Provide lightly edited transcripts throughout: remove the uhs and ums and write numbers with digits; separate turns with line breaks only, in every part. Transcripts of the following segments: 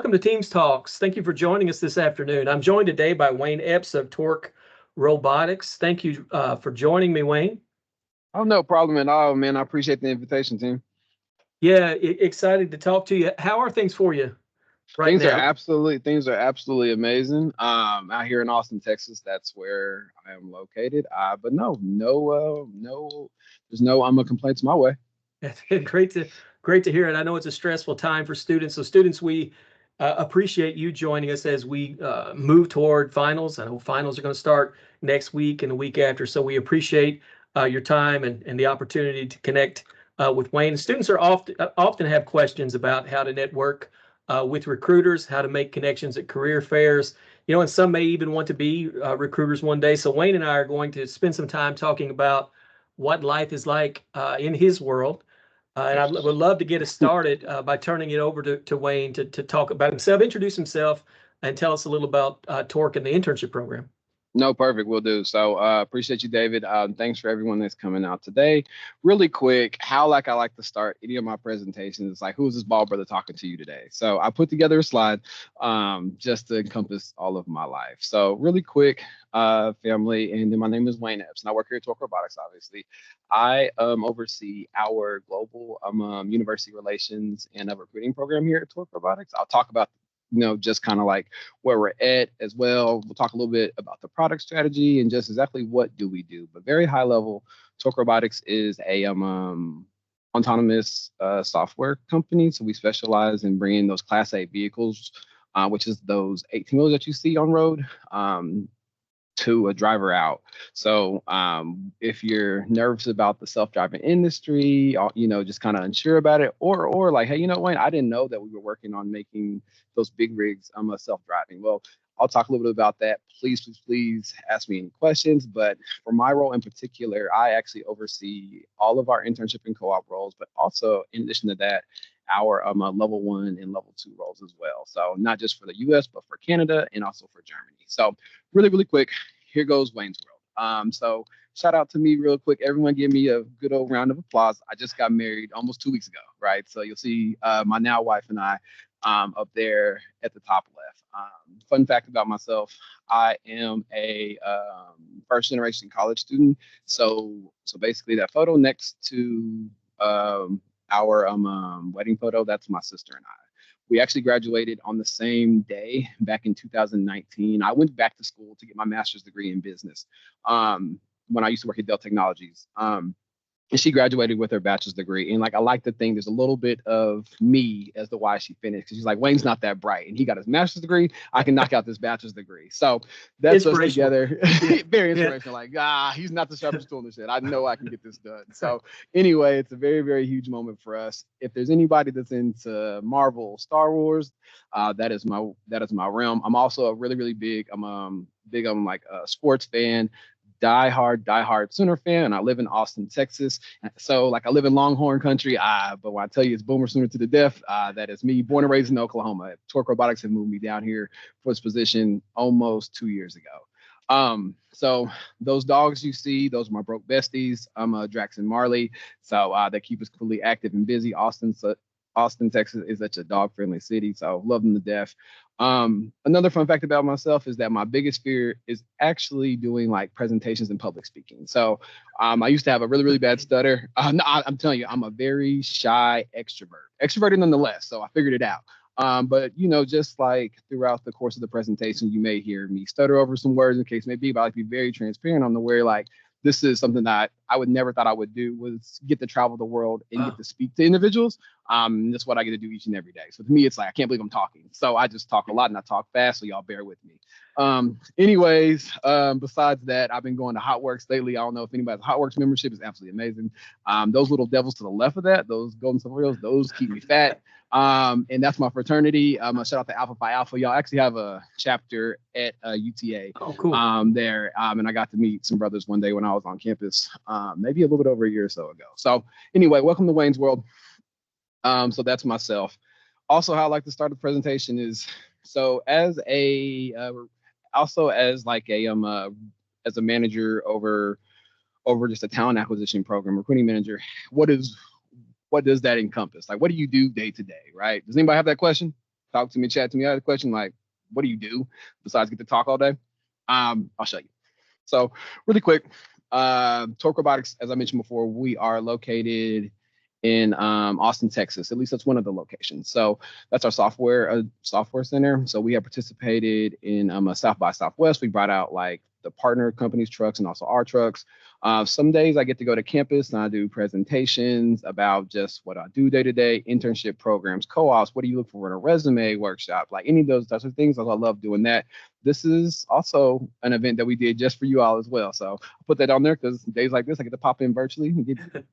Welcome to Teams Talks. Thank you for joining us this afternoon. I'm joined today by Wayne Epps of TORC Robotics. Thank you for joining me, Wayne.
Oh, no problem at all, man. I appreciate the invitation, team.
Yeah, excited to talk to you. How are things for you right now?
Things are absolutely amazing. Out here in Austin, Texas, that's where I am located. But there's no I'm gonna complaints my way.
Great to hear it. I know it's a stressful time for students. So students, we appreciate you joining us as we move toward finals. I know finals are going to start next week and the week after. So we appreciate your time and the opportunity to connect with Wayne. Students are often have questions about how to network with recruiters, how to make connections at career fairs. And some may even want to be recruiters one day. So Wayne and I are going to spend some time talking about what life is like in his world. And I would love to get us started by turning it over to Wayne to talk about himself, introduce himself, and tell us a little about TORC and the internship program.
No, perfect. We'll do. So appreciate you, David. Thanks for everyone that's coming out today. Really quick, I like to start any of my presentations. It's like, who's this ball brother talking to you today? So I put together a slide just to encompass all of my life. So really quick, family, and then my name is Wayne Epps, and I work here at TORC Robotics, obviously. I oversee our global university relations and recruiting program here at TORC Robotics. I'll talk about just kind of like where we're at as well. We'll talk a little bit about the product strategy and just exactly what do we do. But very high level, TORC Robotics is a autonomous software company. So we specialize in bringing those Class A vehicles, which is those 18-wheelers that you see on road, to a driver out. So if you're nervous about the self-driving industry, just kind of unsure about it, or like, hey, Wayne, I didn't know that we were working on making those big rigs self-driving. Well, I'll talk a little bit about that. Please ask me any questions. But for my role in particular, I actually oversee all of our internship and co-op roles, but also in addition to that, our level 1 and level 2 roles as well. So not just for the US, but for Canada and also for Germany. So really quick, here goes Wayne's World. So shout out to me real quick. Everyone give me a good old round of applause. I just got married almost 2 weeks ago, right? So you'll see my now wife and I up there at the top left. Fun fact about myself, I am a first generation college student. So basically that photo next to our wedding photo, that's my sister and I. We actually graduated on the same day back in 2019. I went back to school to get my master's degree in business when I used to work at Dell Technologies. And she graduated with her bachelor's degree. And like, I like to think there's a little bit of me as to why she finished. Cause she's like, Wayne's not that bright and he got his master's degree. I can knock out this bachelor's degree. So that's us together. Very inspirational. Like, he's not the sharpest tool in the shed. I know I can get this done. So anyway, it's a very huge moment for us. If there's anybody that's into Marvel, Star Wars, that is my realm. I'm also a really big, I'm like a sports fan. Die hard Sooner fan. I live in Austin, Texas. So like I live in Longhorn country. But when I tell you it's Boomer Sooner to the death, that is me, born and raised in Oklahoma. TORC Robotics have moved me down here for this position almost 2 years ago. So those dogs you see, those are my broke besties. I'm Drax and Marley. So they keep us completely active and busy. Austin, Texas is such a dog-friendly city, so love them to death. Another fun fact about myself is that my biggest fear is actually doing like presentations and public speaking. So I used to have a really bad stutter. No, I'm telling you, I'm a very shy extroverted nonetheless. So I figured it out. But just like throughout the course of the presentation, you may hear me stutter over some words in case maybe, but I like to be very transparent on the way like this is something that I would never thought I would do, was get to travel the world and get to speak to individuals. That's what I get to do each and every day. So to me, it's like, I can't believe I'm talking. So I just talk a lot and I talk fast. So y'all bear with me. Besides that, I've been going to HotWorks lately. I don't know if anybody's HotWorks membership is absolutely amazing. Those little devils to the left of that, those golden silver, those keep me fat. And that's my fraternity. Shout out to Alpha Phi Alpha. Y'all actually have a chapter at UTA.
Oh, cool.
There. And I got to meet some brothers one day when I was on campus, maybe a little bit over a year or so ago. So anyway, welcome to Wayne's World. So that's myself. Also, how I like to start the presentation is, so as a as a manager over just a talent acquisition program, recruiting manager, what does that encompass? Like, what do you do day to day, right? Does anybody have that question? talk to me, chat to me. I had a question like, what do you do besides get to talk all day? I'll show you. So really quick, TORC Robotics, as I mentioned before, we are located in Austin, Texas. At least that's one of the locations. So that's our software center. So we have participated in a South by Southwest. We brought out like the partner companies' trucks and also our trucks. Some days I get to go to campus and I do presentations about just what I do day to day, internship programs, co-ops. What do you look for in a resume workshop? Like any of those types of things. I love doing that. This is also an event that we did just for you all as well. So I'll put that on there because days like this, I get to pop in virtually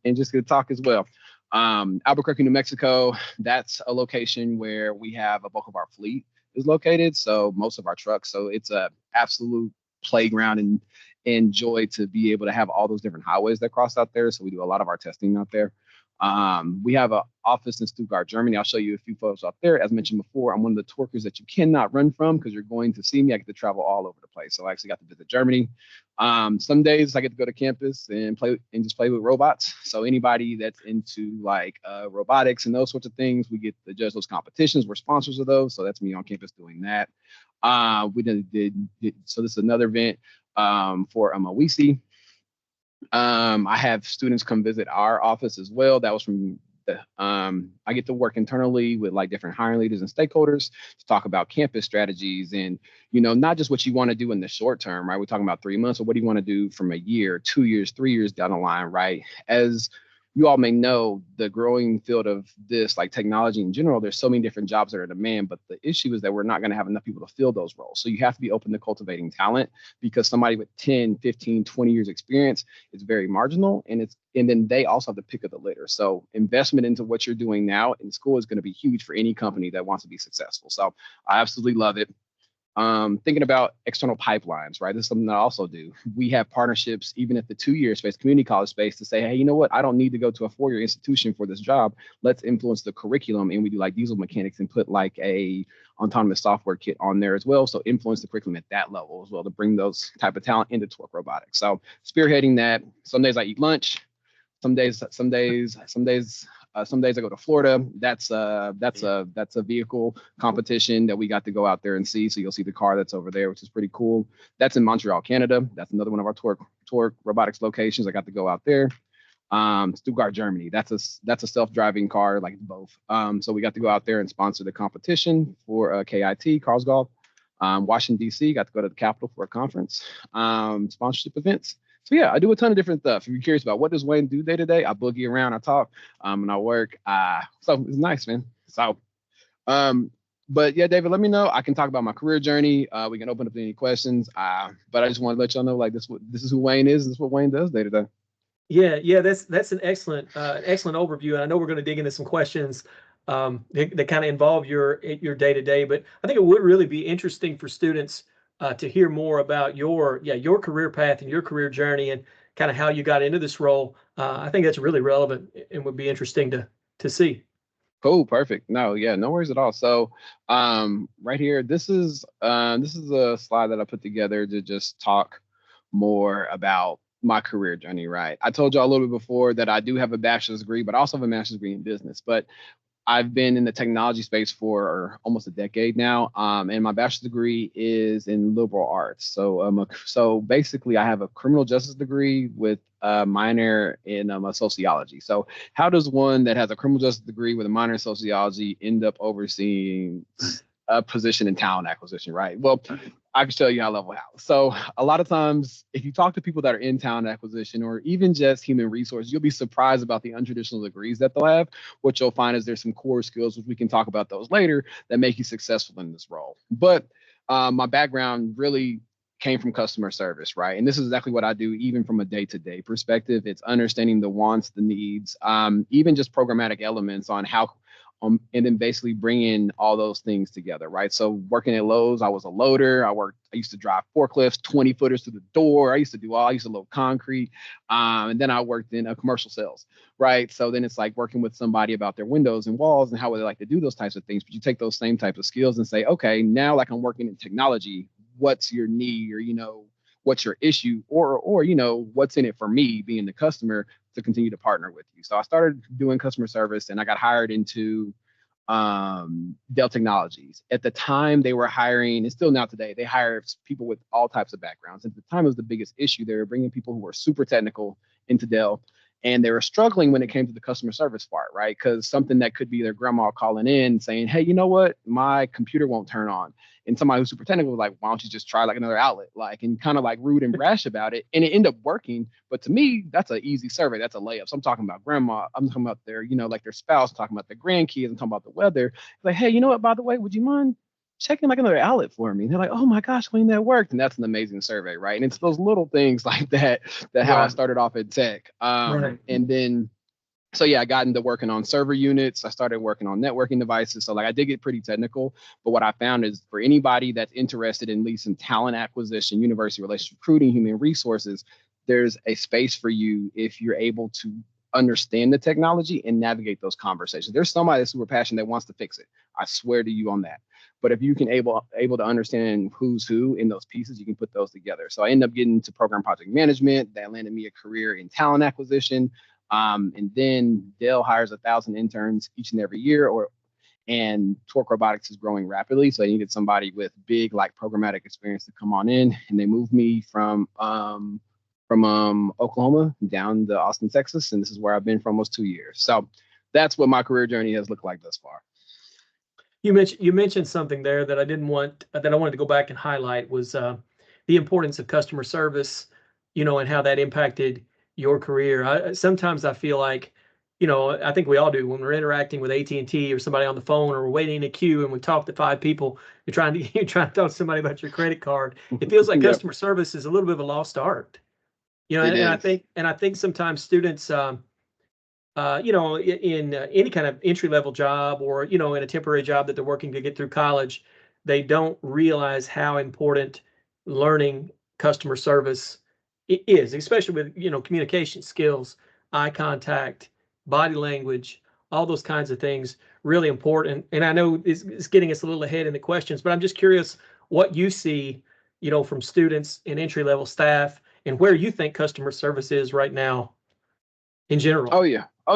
and just get to talk as well. Albuquerque, New Mexico, that's a location where we have a bulk of our fleet is located. So most of our trucks. So it's a absolute playground and joy to be able to have all those different highways that cross out there. So we do a lot of our testing out there. We have an office in Stuttgart, Germany. I'll show you a few photos out there. As mentioned before, I'm one of the Torquers that you cannot run from because you're going to see me. I get to travel all over the place. So I actually got to visit Germany. Some days I get to go to campus and just play with robots. So anybody that's into like robotics and those sorts of things, we get to judge those competitions. We're sponsors of those. So that's me on campus doing that. We did so this is another event for OEC. I have students come visit our office as well. That was from the, I get to work internally with like different hiring leaders and stakeholders to talk about campus strategies and, not just what you want to do in the short term, right? We're talking about 3 months, or what do you want to do from a year, 2 years, 3 years down the line, right? As you all may know, the growing field of this, like technology in general, there's so many different jobs that are in demand, but the issue is that we're not going to have enough people to fill those roles. So you have to be open to cultivating talent because somebody with 10, 15, 20 years experience is very marginal and then they also have the pick of the litter. So investment into what you're doing now in school is going to be huge for any company that wants to be successful. So I absolutely love it. Thinking about external pipelines, right? This is something that I also do. We have partnerships, even at the 2-year space, community college space, to say, hey, you know what? I don't need to go to a 4-year institution for this job. Let's influence the curriculum. And we do like diesel mechanics and put like a autonomous software kit on there as well. So influence the curriculum at that level as well to bring those type of talent into TORC Robotics. So spearheading that. Some days I eat lunch. Some days I go to Florida. That's a vehicle competition that we got to go out there and see. So you'll see the car that's over there, which is pretty cool. That's in Montreal, Canada. That's another one of our TORC Robotics locations. I got to go out there. Stuttgart, Germany. That's a self-driving car, like both. So we got to go out there and sponsor the competition for KIT, Karlsgolf. Washington, D.C. Got to go to the Capitol for a conference. Sponsorship events. So yeah, I do a ton of different stuff. If you're curious about what does Wayne do day to day, I boogie around, I talk, and I work. So it's nice, man. So, but yeah, David, let me know. I can talk about my career journey. We can open up to any questions. But I just want to let y'all know, like this is who Wayne is. This is what Wayne does day to day.
Yeah, that's an excellent overview, and I know we're going to dig into some questions that kind of involve your day to day. But I think it would really be interesting for students to hear more about your career path and your career journey and kind of how you got into this role. I think that's really relevant and would be interesting to see.
Cool, perfect. No, yeah, no worries at all. So, right here, this is a slide that I put together to just talk more about my career journey. Right, I told you all a little bit before that I do have a bachelor's degree, but I also have a master's degree in business. But I've been in the technology space for almost a decade now, and my bachelor's degree is in liberal arts. So basically, I have a criminal justice degree with a minor in sociology. So how does one that has a criminal justice degree with a minor in sociology end up overseeing a position in talent acquisition, right? Well, I can show you high level how. So a lot of times, if you talk to people that are in talent acquisition or even just human resources, you'll be surprised about the untraditional degrees that they'll have. What you'll find is there's some core skills, which we can talk about those later, that make you successful in this role. But my background really came from customer service, right? And this is exactly what I do, even from a day-to-day perspective. It's understanding the wants, the needs, even just programmatic elements on how and then basically bringing all those things together, right? So working at Lowe's, I was a loader. I used to drive forklifts, 20 footers to the door. I used to load concrete. And then I worked in commercial sales, right? So then it's like working with somebody about their windows and walls and how would they like to do those types of things. But you take those same types of skills and say, okay, now like I'm working in technology, what's your need or, what's your issue or what's in it for me being the customer to continue to partner with you. So I started doing customer service and I got hired into Dell Technologies. At the time, they were hiring, and still now today, they hire people with all types of backgrounds. At the time, it was the biggest issue. They were bringing people who were super technical into Dell, and they were struggling when it came to the customer service part, right? Because something that could be their grandma calling in saying, hey, you know what? My computer won't turn on. And somebody who's super technical was like, why don't you just try like another outlet? Like, and kind of like rude and brash about it. And it ended up working. But to me, that's an easy survey. That's a layup. So I'm talking about grandma. I'm talking about their, like their spouse, I'm talking about their grandkids, I'm talking about the weather. Like, hey, you know what, by the way, would you mind checking like another outlet for me? And they're like, oh my gosh, Wayne, that worked. And that's an amazing survey, right? And it's those little things like that, how I started off in tech.
Right.
And then so yeah, I got into working on server units. I started working on networking devices. So like I did get pretty technical, but what I found is for anybody that's interested in at least in talent acquisition, university relations, recruiting, human resources, there's a space for you if you're able to understand the technology and navigate those conversations. There's somebody that's super passionate that wants to fix it. I swear to you on that. But if you can able to understand who's who in those pieces, you can put those together. So I ended up getting into program project management. That landed me a career in talent acquisition. And then Dell hires 1,000 interns each and every year, and TORC Robotics is growing rapidly. So they needed somebody with big like programmatic experience to come on in, and they moved me from Oklahoma down to Austin, Texas, and this is where I've been for almost 2 years. So that's what my career journey has looked like thus far.
You mentioned something there that I wanted to go back and highlight was the importance of customer service, and how that impacted your career. Sometimes I feel like, I think we all do when we're interacting with AT&T or somebody on the phone, or we're waiting in a queue and we talk to 5 people. You're trying to talk to somebody about your credit card. It feels like
Yep.
Customer service is a little bit of a lost art.
It
And I think sometimes students, in any kind of entry level job, or in a temporary job that they're working to get through college, they don't realize how important learning customer service is, especially with communication skills, eye contact, body language, all those kinds of things. Really important. And I know it's getting us a little ahead in the questions, but I'm just curious what you see, from students and entry level staff, and where you think customer service is right now in general.
Oh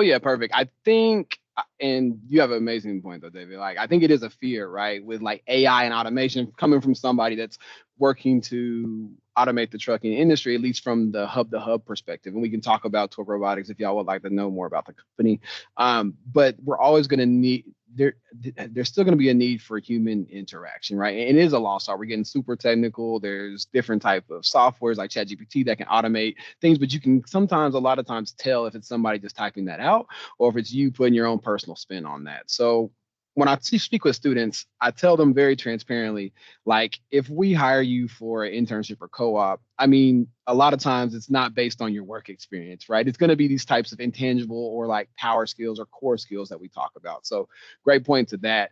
yeah, perfect. I think, and you have an amazing point though, David. Like I think it is a fear, right, with like AI and automation coming from somebody that's working to automate the trucking industry, at least from the hub to hub perspective. And we can talk about TORC Robotics if y'all would like to know more about the company. But we're always going to need there's still going to be a need for human interaction, right? And it is a lost art. We're getting super technical. There's different type of softwares like ChatGPT that can automate things, but you can sometimes, a lot of times, tell if it's somebody just typing that out or if it's you putting your own personal spin on that. So when I speak with students, I tell them very transparently, like if we hire you for an internship or co-op, I mean, a lot of times it's not based on your work experience, right? It's going to be these types of intangible or like power skills or core skills that we talk about. So great point to that.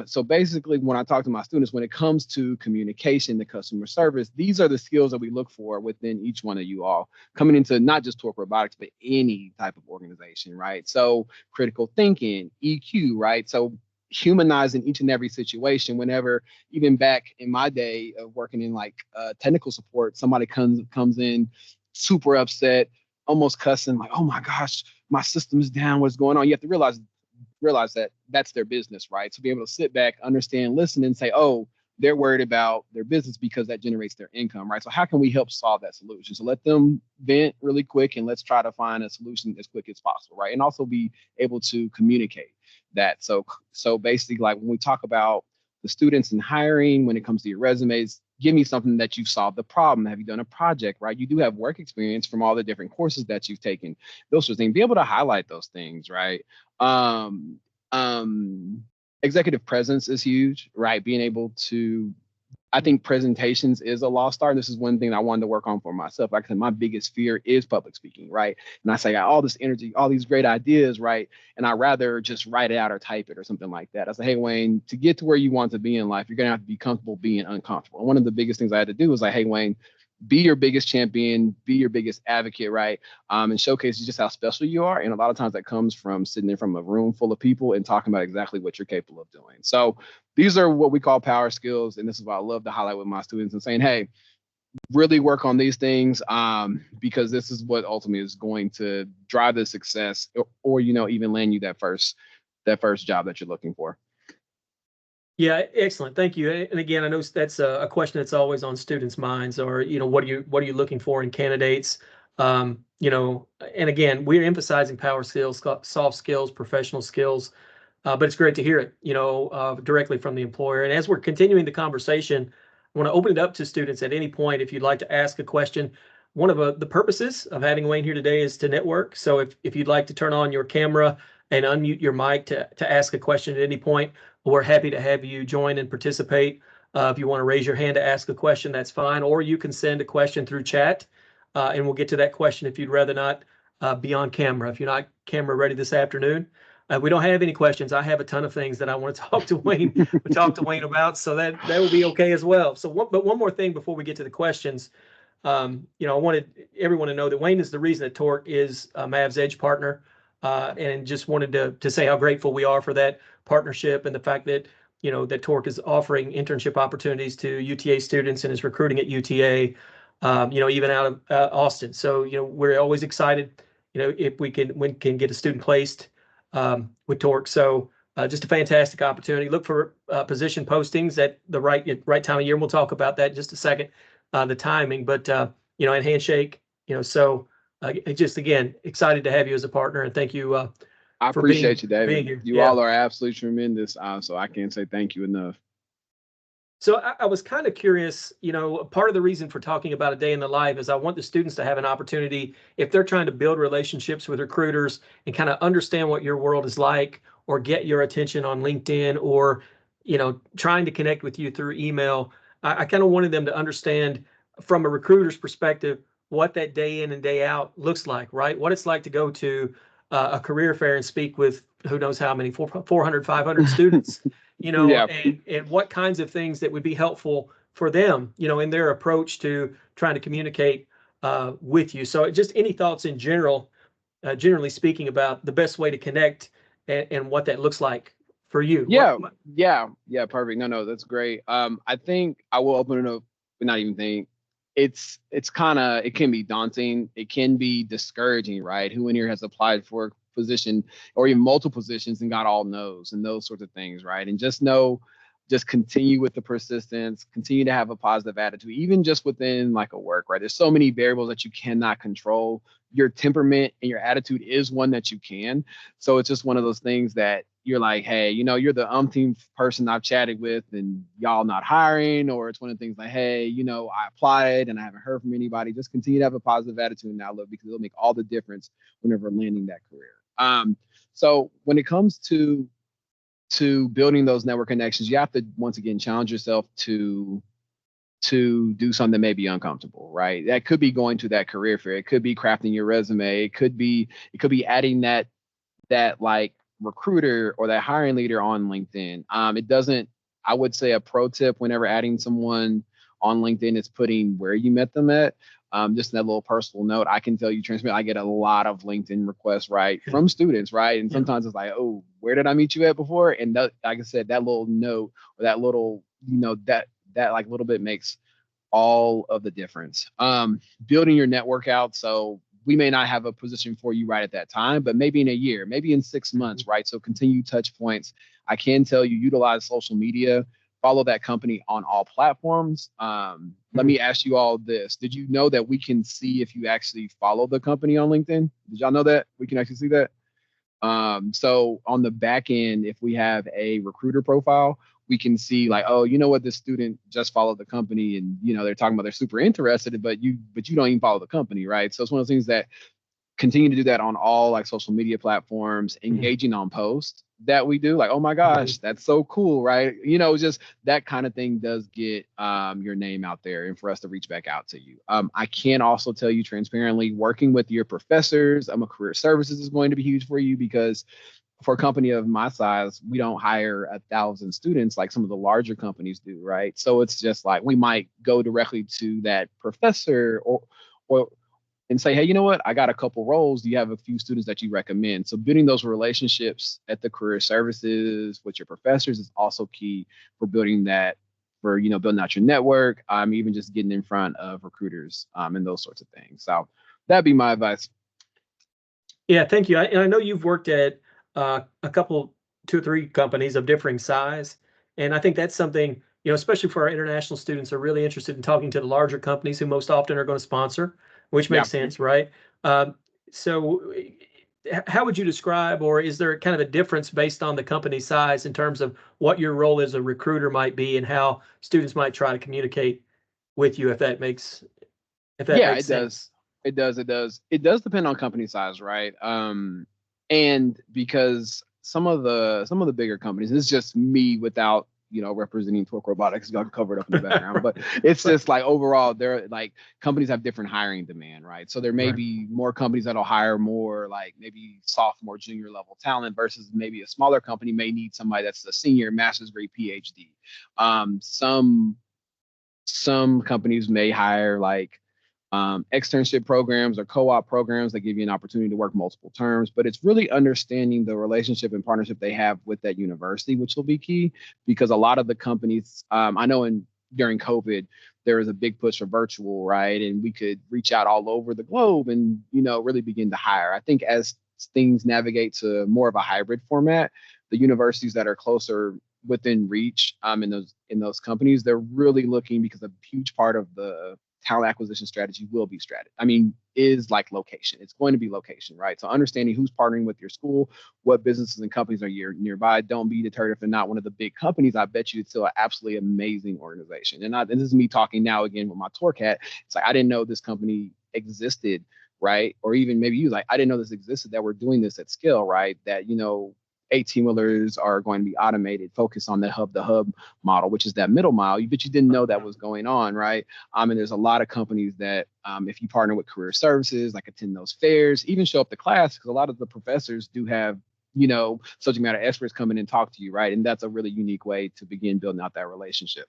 So basically, when I talk to my students, when it comes to communication, the customer service, these are the skills that we look for within each one of you all coming into not just TORC Robotics, but any type of organization, right? So critical thinking, EQ, right? So humanizing each and every situation. Whenever, even back in my day of working in like technical support, somebody comes in super upset, almost cussing, like, oh my gosh, my system's down, what's going on? You have to realize that that's their business, right? So be able to sit back, understand, listen, and say, oh, they're worried about their business because that generates their income, right? So how can we help solve that solution? So let them vent really quick and let's try to find a solution as quick as possible, right? And also be able to communicate that. So basically, like when we talk about the students and hiring, when it comes to your resumes, give me something that you've solved the problem. Have you done a project, right? You do have work experience from all the different courses that you've taken, those sorts of things. Be able to highlight those things, right? Um, Executive presence is huge, right? Being able to, I think presentations is a lost art. This is one thing I wanted to work on for myself. Like I said, my biggest fear is public speaking, right? And I say, I got all this energy, all these great ideas, right? And I rather just write it out or type it or something like that. I say, hey, Wayne, to get to where you want to be in life, you're going to have to be comfortable being uncomfortable. And one of the biggest things I had to do was like, hey, Wayne, be your biggest champion, be your biggest advocate, right? And showcase just how special you are. And a lot of times that comes from sitting in front of a room full of people and talking about exactly what you're capable of doing. So these are what we call power skills. And this is what I love to highlight with my students and saying, hey, really work on these things because this is what ultimately is going to drive the success or even land you that first job that you're looking for.
Yeah, excellent. Thank you. And again, I know that's a question that's always on students' minds, or, what are you looking for in candidates? And again, we're emphasizing power skills, soft skills, professional skills, but it's great to hear it, directly from the employer. And as we're continuing the conversation, I want to open it up to students at any point. If you'd like to ask a question, one of the purposes of having Wayne here today is to network. So if you'd like to turn on your camera and unmute your mic to ask a question at any point, we're happy to have you join and participate. If you want to raise your hand to ask a question, that's fine. Or you can send a question through chat, and we'll get to that question if you'd rather not be on camera. If you're not camera ready this afternoon, we don't have any questions. I have a ton of things that I want to talk to Wayne about, so that will be okay as well. But one more thing before we get to the questions. I wanted everyone to know that Wayne is the reason that TORC is Mav's Edge partner, and just wanted to say how grateful we are for that partnership and the fact that that TORC is offering internship opportunities to UTA students and is recruiting at UTA, even out of Austin. So we're always excited, if we can get a student placed with TORC. So just a fantastic opportunity. Look for position postings at the right time of year. And we'll talk about that in just a second, the timing, but and handshake, so just again, excited to have you as a partner, and thank you.
I appreciate you, David.
Being here.
You all are absolutely tremendous. So I can't say thank you enough.
So I was kind of curious, part of the reason for talking about a day in the life is I want the students to have an opportunity, if they're trying to build relationships with recruiters and kind of understand what your world is like, or get your attention on LinkedIn, or, trying to connect with you through email. I kind of wanted them to understand from a recruiter's perspective what that day in and day out looks like, right? What it's like to go to a career fair and speak with who knows how many, 400, 500 students.
Yeah.
And what kinds of things that would be helpful for them, in their approach to trying to communicate with you. So just any thoughts in general, generally speaking, about the best way to connect and what that looks like for you.
Yeah. Perfect. No, that's great. I think I will open it up, but not even think. It's it can be daunting. It can be discouraging, right? Who in here has applied for a position or even multiple positions and got all no's and those sorts of things, right? And just continue with the persistence, continue to have a positive attitude, even just within like a work, right? There's so many variables that you cannot control. Your temperament and your attitude is one that you can. So it's just one of those things that you're like, hey, you're the umpteenth person I've chatted with and y'all not hiring, or it's one of the things like, hey, I applied and I haven't heard from anybody. Just continue to have a positive attitude and outlook, because it'll make all the difference whenever landing that career. So when it comes to building those network connections, you have to once again challenge yourself to do something that may be uncomfortable, right? That could be going to that career fair. It could be crafting your resume. It could be adding that like recruiter or that hiring leader on LinkedIn. I would say a pro tip whenever adding someone on LinkedIn is putting where you met them at. Just that little personal note, I can tell you transparently, I get a lot of LinkedIn requests, right, from students, right? And sometimes it's like, oh, where did I meet you at before? And like I said, that little note or that little, that like little bit makes all of the difference. Building your network out. So we may not have a position for you right at that time, but maybe in a year, maybe in 6 months, right? So continue touch points. I can tell you, utilize social media, follow that company on all platforms. Let me ask you all this. Did you know that we can see if you actually follow the company on LinkedIn? Did y'all know that? We can actually see that. So on the back end, if we have a recruiter profile, we can see like, oh, you know what, this student just followed the company and, they're talking about they're super interested, but you don't even follow the company, right? So it's one of those things that continue to do that on all like social media platforms, engaging on posts that we do, like, oh my gosh, that's so cool, right? Just that kind of thing does get your name out there and for us to reach back out to you. I can also tell you transparently, working with your professors, a career services is going to be huge for you, because for a company of my size, we don't hire 1,000 students like some of the larger companies do, right? So it's just like we might go directly to that professor or and say, hey, you know what? I got a couple roles. Do you have a few students that you recommend? So building those relationships at the career services with your professors is also key for building that, for building out your network. Even just getting in front of recruiters and those sorts of things. So that'd be my advice.
Yeah, thank you. And I know you've worked at a couple 2 or 3 companies of differing size. And I think that's something, especially for our international students, are really interested in talking to the larger companies who most often are going to sponsor, which
Yeah.
makes sense, right? So how would you describe, or is there kind of a difference based on the company size in terms of what your role as a recruiter might be and how students might try to communicate with you, if that makes
Yeah, it
sense?
does. It does. It does depend on company size, right? And because some of the bigger companies, this is just me without representing TORC Robotics, got covered up in the background, but it's
Right.
just like overall, they're like companies have different hiring demand, right? So there may
Right.
be more companies that'll hire more like maybe sophomore, junior level talent versus maybe a smaller company may need somebody that's a senior, master's degree, PhD. Some companies may hire like externship programs or co-op programs that give you an opportunity to work multiple terms, but it's really understanding the relationship and partnership they have with that university, which will be key because a lot of the companies, I know during COVID, there was a big push for virtual, right? And we could reach out all over the globe and, really begin to hire. I think as things navigate to more of a hybrid format, the universities that are closer within reach in those companies, they're really looking because a huge part of the talent acquisition strategy will be strategy. I mean, is like location. It's going to be location, right? So understanding who's partnering with your school, what businesses and companies are nearby. Don't be deterred if they're not one of the big companies. I bet you it's still an absolutely amazing organization. And this is me talking now again with my TORC hat. It's like I didn't know this company existed, right? Or even maybe you like I didn't know this existed that we're doing this at scale, right? That 18-wheelers are going to be automated, focus on the hub model, which is that middle mile, but you didn't know that was going on, right? And there's a lot of companies that if you partner with career services, like attend those fairs, even show up to class, because a lot of the professors do have subject matter experts come in and talk to you, right? And that's a really unique way to begin building out that relationship.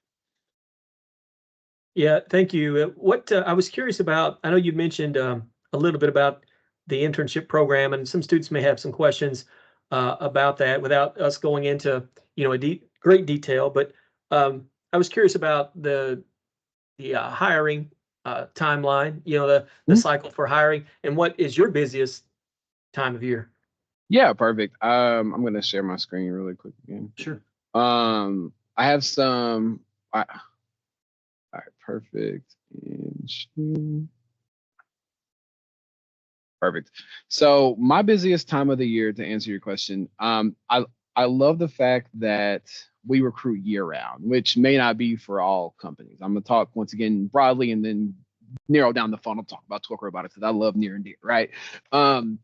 Yeah, thank you. What I was curious about, I know you mentioned a little bit about the internship program, and some students may have some questions about that without us going into a great detail. But I was curious about the hiring timeline, the
Mhm.
cycle for hiring, and what is your busiest time of year?
Yeah, perfect. I'm gonna share my screen really quick again.
Sure.
I have some. All right, perfect. And perfect. So my busiest time of the year, to answer your question, I love the fact that we recruit year round, which may not be for all companies. I'm gonna talk once again broadly and then narrow down the funnel, talk about TORC Robotics because I love near and dear, right? Um,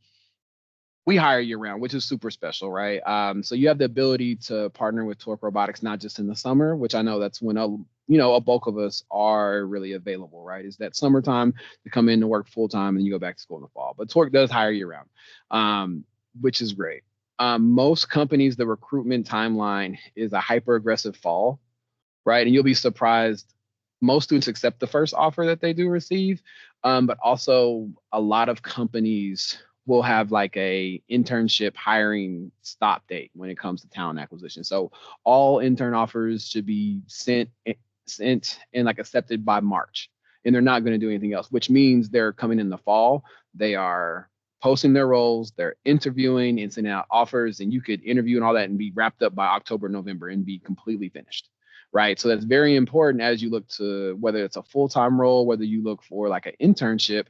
we hire year round, which is super special, right? So you have the ability to partner with TORC Robotics not just in the summer, which I know that's when a bulk of us are really available, right? Is that summertime to come in to work full time and you go back to school in the fall. But TORC does hire year round, which is great. Most companies, the recruitment timeline is a hyper aggressive fall, right? And you'll be surprised. Most students accept the first offer that they do receive, but also a lot of companies will have like a internship hiring stop date when it comes to talent acquisition. So all intern offers should be sent and like accepted by March, and they're not going to do anything else, which means they're coming in the fall. They are posting their roles, they're interviewing and sending out offers, and you could interview and all that and be wrapped up by October, November and be completely finished. Right. So that's very important as you look to whether it's a full-time role, whether you look for like an internship,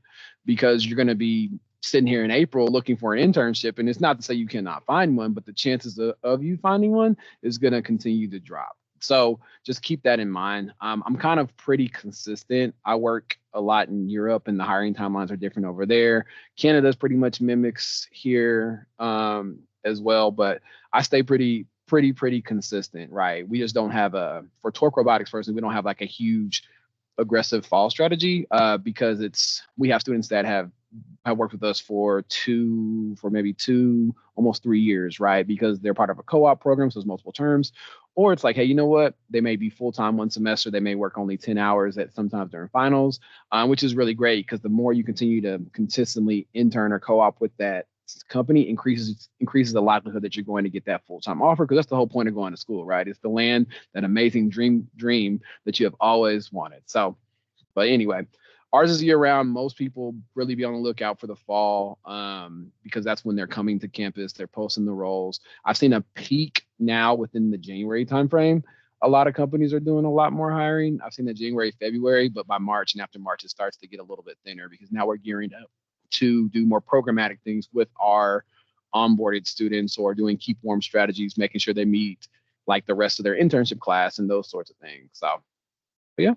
because you're going to be sitting here in April looking for an internship. And it's not to say you cannot find one, but the chances of you finding one is going to continue to drop. So just keep that in mind. I'm kind of pretty consistent. I work a lot in Europe and the hiring timelines are different over there. Canada's pretty much mimics here as well, but I stay pretty consistent, right? We just don't have for TORC Robotics personally, we don't have like a huge aggressive fall strategy because we have students that have worked with us for maybe 2, almost 3 years, right? Because they're part of a co-op program, so it's multiple terms. Or it's like, hey, you know what? They may be full-time one semester. They may work only 10 hours at sometimes during finals, which is really great because the more you continue to consistently intern or co-op with that company increases the likelihood that you're going to get that full-time offer because that's the whole point of going to school, right? It's to land that amazing dream that you have always wanted. So, but anyway, Ours is year round. Most people really be on the lookout for the fall, because that's when they're coming to campus. They're posting the roles. I've seen a peak now within the January timeframe. A lot of companies are doing a lot more hiring. I've seen that January, February, but by March and after March, it starts to get a little bit thinner because now we're gearing up to do more programmatic things with our onboarded students, or doing keep warm strategies, making sure they meet like the rest of their internship class and those sorts of things. So, but yeah.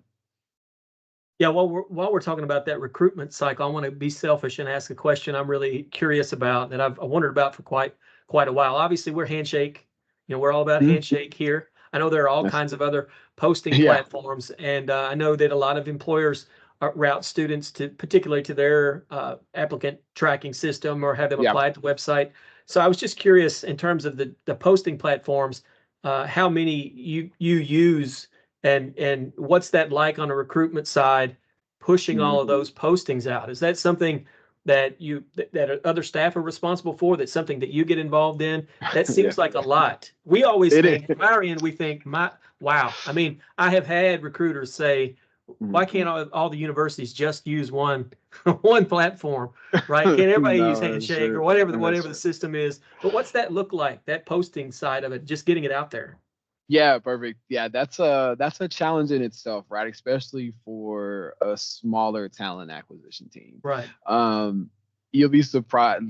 Yeah, while we're talking about that recruitment cycle, I want to be selfish and ask a question I'm really curious about that I wondered about for quite a while. Obviously, we're Handshake. We're all about
Mhm.
Handshake here. I know there are all
Yes.
kinds of other posting
Yeah.
platforms, and I know that a lot of employers route students to particularly to their applicant tracking system or have them
Yeah.
apply at the website. So I was just curious in terms of the posting platforms, how many you use and what's that like on a recruitment side, pushing all of
Mhm.
those postings out? Is that something that other staff are responsible for? That's something that you get involved in? That
Yeah.
seems like a lot. We always
It
think,
is.
from our end, we think, wow. I mean, I have had recruiters say,
Mhm.
why can't all the universities just use one one platform, right? Can't everybody use
No, that's
Handshake or
true.
whatever the system is? But what's that look like? That posting side of it, just getting it out there.
Yeah, perfect. Yeah, that's a challenge in itself, right? Especially for a smaller talent acquisition team.
Right.
Um, you'll be surprised.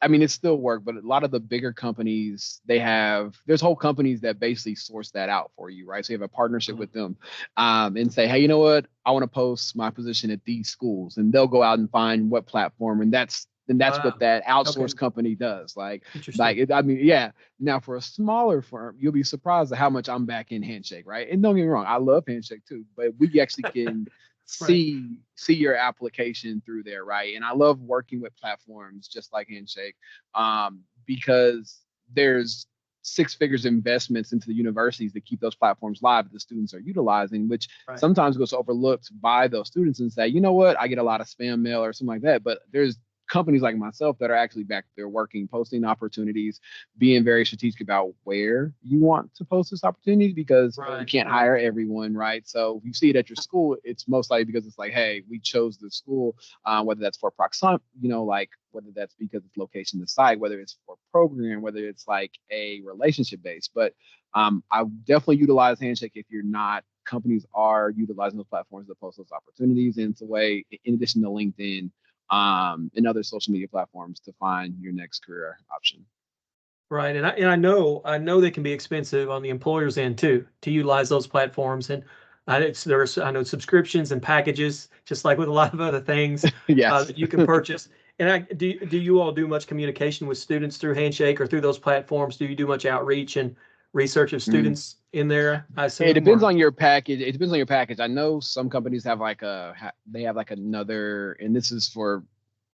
I mean, it's still work, but a lot of the bigger companies, there's whole companies that basically source that out for you, right? So you have a partnership
Mhm.
with them, and say, hey, you know what? I want to post my position at these schools, and they'll go out and find what platform, and that's what
Wow.
that
Okay.
outsourced company does.
Interesting.
I mean, yeah. Now, for a smaller firm, you'll be surprised at how much I'm back in Handshake, right? And don't get me wrong, I love Handshake too, but we actually can
Right.
see your application through there, right? And I love working with platforms just like Handshake, because there's six figures investments into the universities to keep those platforms live that the students are utilizing, which
Right.
sometimes goes overlooked by those students and say, you know what, I get a lot of spam mail or something like that, but there's companies like myself that are actually back there working, posting opportunities, being very strategic about where you want to post this opportunity, because you
Right.
can't hire everyone, right? So if you see it at your school, it's most likely because it's like, hey, we chose the school, whether that's for proximity, like whether that's because it's location to site, whether it's for program, whether it's like a relationship based. But I definitely utilize Handshake if you're not. Companies are utilizing those platforms to post those opportunities, and it's a way, in addition to LinkedIn, and other social media platforms, to find your next career option.
Right. And I know they can be expensive on the employer's end too, to utilize those platforms. And I know subscriptions and packages, just like with a lot of other things
Yes.
that you can purchase. And do you all do much communication with students through Handshake or through those platforms? Do you do much outreach and research of
Mm.
students in there, I
It
assume?
depends
Or
on your package. It depends on your package. I know some companies have they have like another, and this is for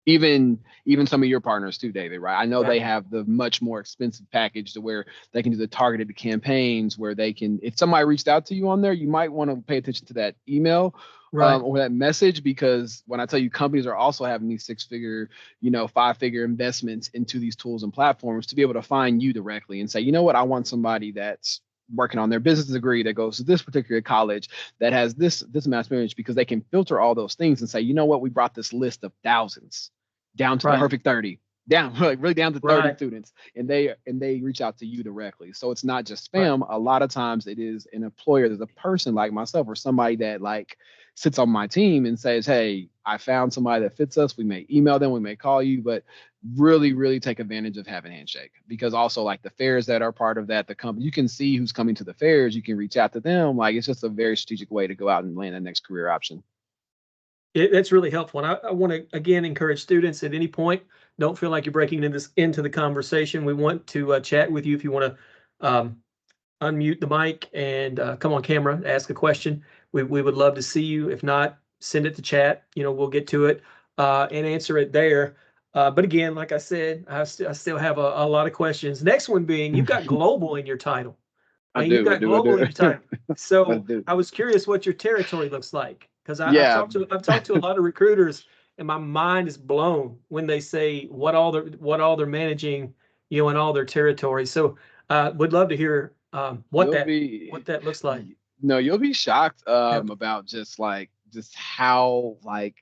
even some of your partners too, David, right? I know
yeah.
they have the much more expensive package to where they can do the targeted campaigns, where they can, if somebody reached out to you on there, you might want to pay attention to that email,
Right.
or that message, because when I tell you, companies are also having these six-figure, 5-figure investments into these tools and platforms to be able to find you directly and say, you know what, I want somebody that's working on their business degree, that goes to this particular college, that has this amount of experience, because they can filter all those things and say, you know what, we brought this list of thousands down to the
Right.
perfect 30, down like really down to 30
Right.
students, and they reach out to you directly. So it's not just
Right.
spam. A lot of times it is an employer, there's a person like myself or somebody that like sits on my team and says, hey, I found somebody that fits us. We may email them, we may call you, but really take advantage of having Handshake, because also like the fairs that are part of that, the company, you can see who's coming to the fairs, you can reach out to them. Like, it's just a very strategic way to go out and land the next career option.
That's really helpful. And I want to again encourage students at any point, don't feel like you're breaking into the conversation. We want to chat with you if you want to unmute the mic and come on camera, ask a question. We would love to see you. If not, send it to chat. We'll get to it and answer it there. But again, like I said, I still have a lot of questions. Next one being, you've got global in your title.
I
And you've
do, I
got
do, I
global in
do.
your title.
I
So
do.
I was curious what your territory looks like, because
Yeah.
I've talked to a lot of recruiters, and my mind is blown when they say what all they're managing, in all their territories. So would love to hear
You'll
what
be
that looks like.
no, you'll be shocked
Yep.
about just like just how like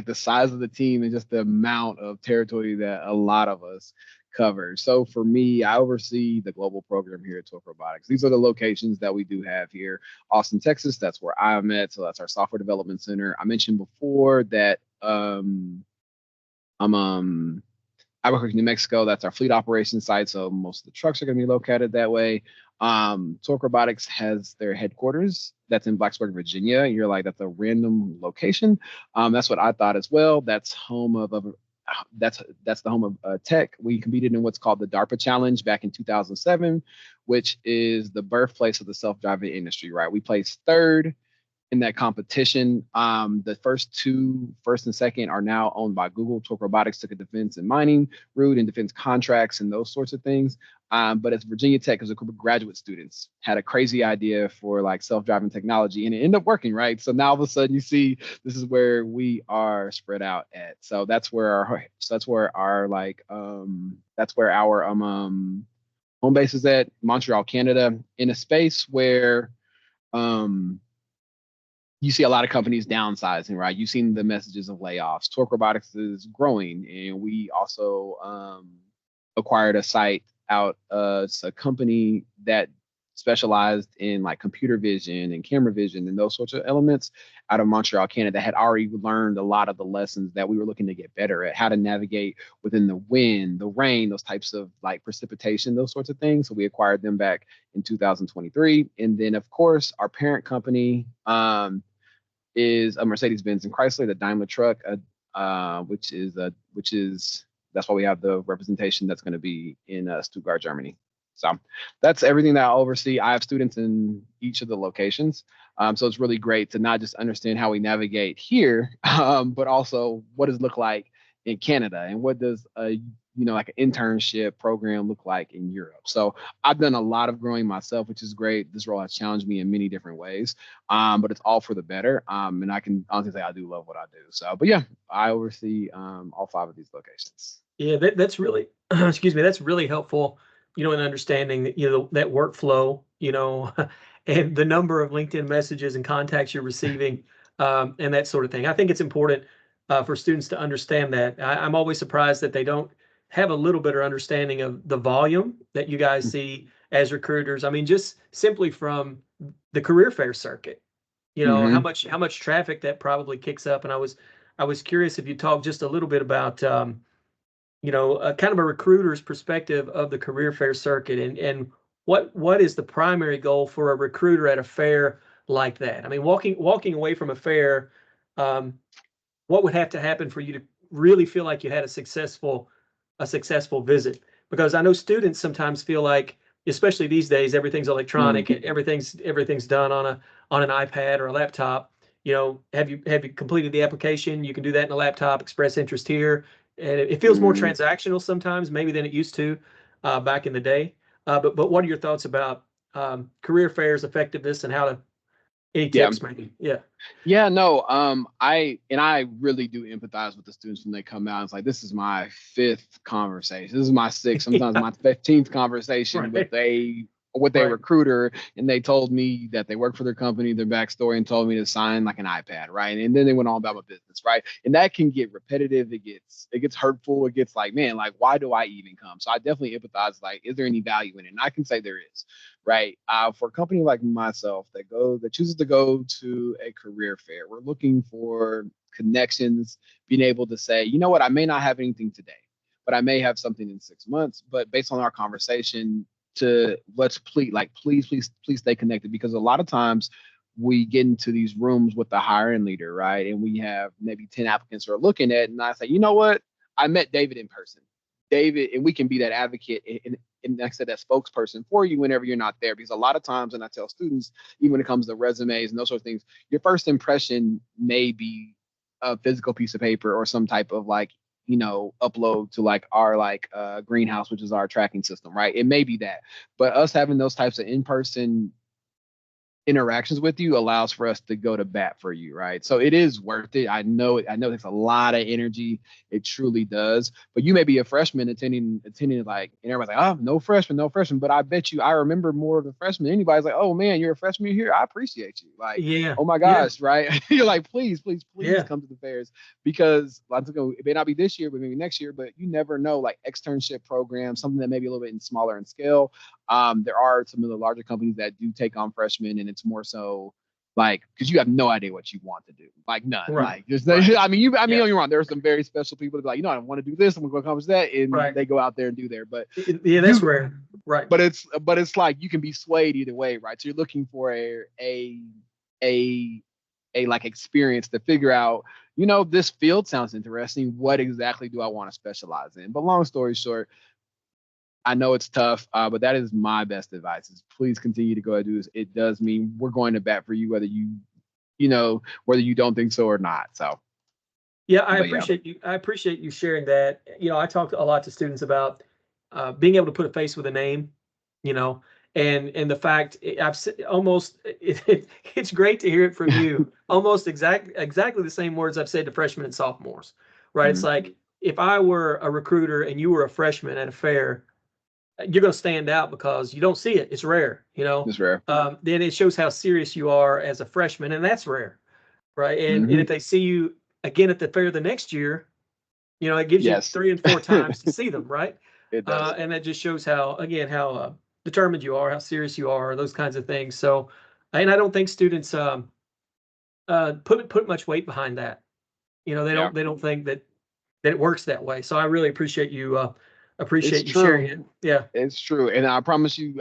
the size of the team and just the amount of territory that a lot of us cover. So for me, I oversee the global program here at TORC Robotics. These are the locations that we do have here. Austin, Texas, that's where I'm at. So that's our software development center. I mentioned before that I'm Albuquerque, New Mexico. That's our fleet operations site. So most of the trucks are going to be located that way. TORC Robotics has their headquarters. That's in Blacksburg, Virginia. You're like, that's a random location. That's what I thought as well. That's home of that's the home of tech. We competed in what's called the DARPA Challenge back in 2007, which is the birthplace of the self-driving industry. Right, we placed third in that competition. The first and second, are now owned by Google. TORC Robotics took a defense and mining route and defense contracts and those sorts of things. But as Virginia Tech, as a group of graduate students, had a crazy idea for like self-driving technology, and it ended up working, right? So now all of a sudden you see this is where we are spread out at. So that's where our home base is at, Montreal, Canada, in a space where you see a lot of companies downsizing, right? You've seen the messages of layoffs. TORC Robotics is growing, and we also acquired a site out. It's a company that specialized in like computer vision and camera vision and those sorts of elements out of Montreal, Canada, that had already learned a lot of the lessons that we were looking to get better at, how to navigate within the wind, the rain, those types of like precipitation, those sorts of things. So we acquired them back in 2023. And then, of course, our parent company is a Mercedes-Benz and Chrysler, the Daimler truck, which is that's why we have the representation that's going to be in Stuttgart, Germany. So that's everything that I oversee. I have students in each of the locations. So it's really great to not just understand how we navigate here, but also what does it look like in Canada, and what does like an internship program look like in Europe. So I've done a lot of growing myself, which is great. This role has challenged me in many different ways, but it's all for the better. And I can honestly say I do love what I do. So, but yeah, I oversee all 5 of these locations.
Yeah, that's really, excuse me, that's really helpful, in understanding that, that workflow, and the number of LinkedIn messages and contacts you're receiving, and that sort of thing. I think it's important for students to understand that. I'm always surprised that they don't have a little better understanding of the volume that you guys see as recruiters. I mean, just simply from the career fair circuit,
Mm-hmm.
how much traffic that probably kicks up. And I was curious if you talk just a little bit about, kind of a recruiter's perspective of the career fair circuit, and what is the primary goal for a recruiter at a fair like that? I mean, walking away from a fair, what would have to happen for you to really feel like you had a successful visit? Because I know students sometimes feel like, especially these days, everything's electronic,
Mm-hmm.
everything's done on an iPad or a laptop. Have you completed the application? You can do that in a laptop, express interest here. And it feels more
Mm-hmm.
transactional sometimes, maybe than it used to back in the day. But what are your thoughts about career fairs, effectiveness, and how to any
Yeah.
tips maybe? Yeah.
Yeah, no, I really do empathize with the students when they come out. It's like, this is my 5th conversation. This is my 6th, sometimes
Yeah.
my 15th conversation
Right.
with a
Right.
recruiter, and they told me that they work for their company, their backstory, and told me to sign like an iPad, right? And then they went on about my business, right? And that can get repetitive. It gets hurtful. It gets like, man, like, why do I even come? So I definitely empathize. Like, is there any value in it? And I can say there is, right? For a company like myself that chooses to go to a career fair, we're looking for connections, being able to say, you know what, I may not have anything today, but I may have something in 6 months. But based on our conversation, please stay connected, because a lot of times we get into these rooms with the hiring leader, right? And we have maybe 10 applicants who are looking at it, and I say, you know what? I met David in person. David, and we can be that advocate and like I said, that spokesperson for you whenever you're not there. Because a lot of times, and I tell students, even when it comes to resumes and those sort of things, your first impression may be a physical piece of paper or some type of like, upload to like our greenhouse, which is our tracking system, right? It may be that, but us having those types of in-person interactions with you allows for us to go to bat for you, right? So it is worth it. I know it. I know it's a lot of energy. It truly does. But you may be a freshman attending like, and everybody's like, oh, no freshman, no freshman. But I bet you, I remember more of the freshmen than anybody's like, oh man, you're a freshman here. I appreciate you. Like,
Yeah.
oh my
Yeah.
gosh, right? You're like, please, please, please
Yeah.
come to the fairs, because like, it may not be this year, but maybe next year. But you never know, like externship programs, something that may be a little bit smaller in scale. There are some of the larger companies that do take on freshmen, and it's more so like because you have no idea what you want to do, like none.
Right.
Like there's,
Right.
I mean,
Yeah.
don't get me wrong. There are some very special people that be like, you know, I want to do this, I'm going to accomplish that, and
Right.
they go out there and do there. But
Yeah, that's rare. Right.
but it's like you can be swayed either way, right? So you're looking for a like experience to figure out, you know, this field sounds interesting. What exactly do I want to specialize in? But long story short, I know it's tough, but that is my best advice: is please continue to go and do this. It does mean we're going to bat for you, whether you know, whether you don't think so or not. So
Yeah, I
but yeah,
appreciate you. I appreciate you sharing that. You know, I talk a lot to students about being able to put a face with a name. You know, and the fact almost it's great to hear it from you. Almost exactly the same words I've said to freshmen and sophomores. Right? It's
Mhm.
like if I were a recruiter and you were a freshman at a fair, you're going to stand out because you don't see it. It's rare. You know,
It's rare.
then it shows how serious you are as a freshman, and that's rare. Right? And
Hmm.
if they see you again at the fair the next year, you know, it gives you
Yes,
3 and 4 times to see them, right?
it does.
And that just shows how, again, how determined you are, how serious you are, those kinds of things. So, and I don't think students put much weight behind that. You know,
Yeah,
they don't think that it works that way. So I really
it's
appreciate you sharing
true.
it. Yeah.
It's true, and I promise you,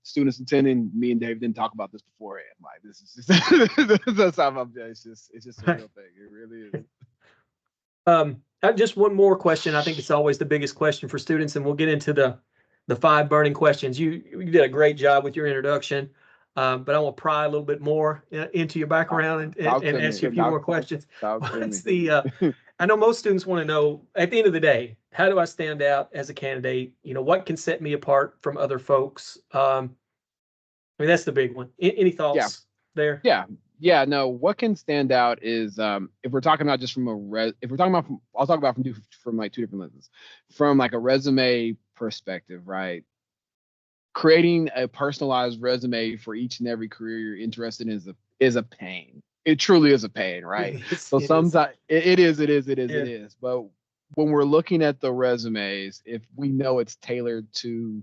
students attending, me and Dave didn't talk about this beforehand. Like this is just, that's how it's just a real thing. It really is.
Just one more question. I think it's always the biggest question for students, and we'll get into the 5 burning questions. You did a great job with your introduction, but I want to pry a little bit more into your background
Talk
and
to
ask
me.
you a few more questions.
Talk to
What's
me.
the I know most students want to know at the end of the day, how do I stand out as a candidate? You know, what can set me apart from other folks? I mean, that's the big one. Any
Yeah,
thoughts there?
yeah, yeah. No, what can stand out is if we're talking about just from if we're talking about I'll talk about from like two different lenses, from like a resume perspective, right? Creating a personalized resume for each and every career you're interested in is a pain. It truly is a pain, right?
It is.
So
It is.
sometimes it
Yeah.
is. But when we're looking at the resumes, if we know it's tailored to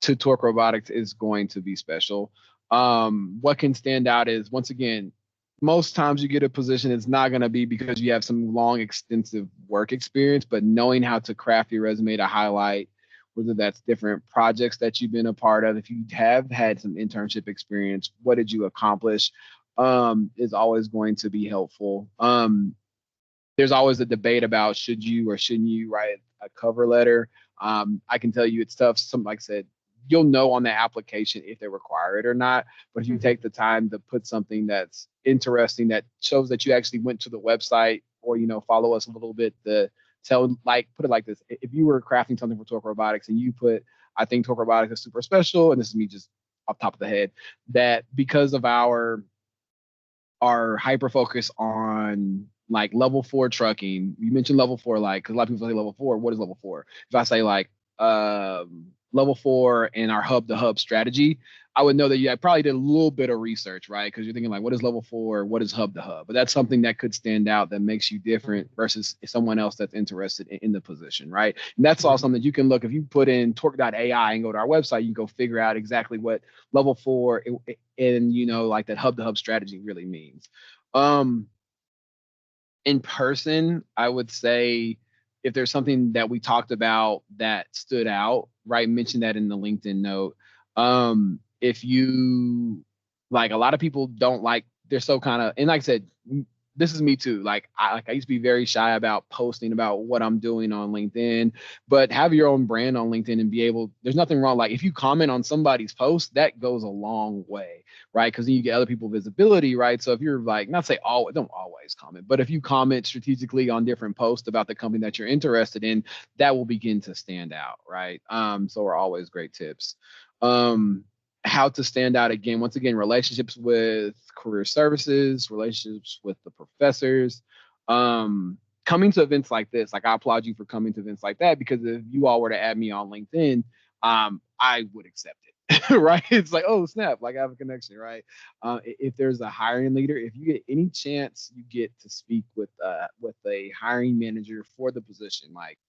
TORC Robotics, is going to be special. What can stand out is, once again, most times you get a position, it's not going to be because you have some long, extensive work experience, but knowing how to craft your resume to highlight whether that's different projects that you've been a part of. If you have had some internship experience, what did you accomplish? Is always going to be helpful. There's always a debate about should you or shouldn't you write a cover letter. I can tell you it's tough. Some, like I said, you'll know on the application if they require it or not. But if you
Mhm.
take the time to put something that's interesting, that shows that you actually went to the website, or follow us a little bit, to tell, like, put it like this: if you were crafting something for TORC Robotics and you put, I think TORC Robotics is super special, and this is me just off the top of the head, that because of our hyper focus on like level 4 trucking. You mentioned level 4, like, because a lot of people say level 4. What is level 4? If I say like level 4 in our hub to hub strategy, I would know that you probably did a little bit of research, right? Because you're thinking like, what is level 4? What is hub to hub? But that's something that could stand out, that makes you different versus someone else that's interested in the position, right? And that's all
Mhm.
something that you can look. If you put in torque.ai and go to our website, you can go figure out exactly what level 4 and like that hub to hub strategy really means. Um, in person, I would say, if there's something that we talked about that stood out, right? Mention that in the LinkedIn note. If you, like, a lot of people don't like, they're so kind of, and like I said, this is me too. Like I used to be very shy about posting about what I'm doing on LinkedIn, but have your own brand on LinkedIn and be able, there's nothing wrong. Like, if you comment on somebody's post, that goes a long way, right? Because then you get other people visibility, right? So if you're like, not say always, don't always comment, but if you comment strategically on different posts about the company that you're interested in, that will begin to stand out, right? So are always great tips. Um, how to stand out again. Once again, relationships with career services, relationships with the professors. Coming to events like this, like I applaud you for coming to events like that, because if you all were to add me on LinkedIn, I would accept it, right? It's like, oh snap, like I have a connection, right? If there's a hiring leader, if you get any chance you get to speak with a hiring manager for the position, like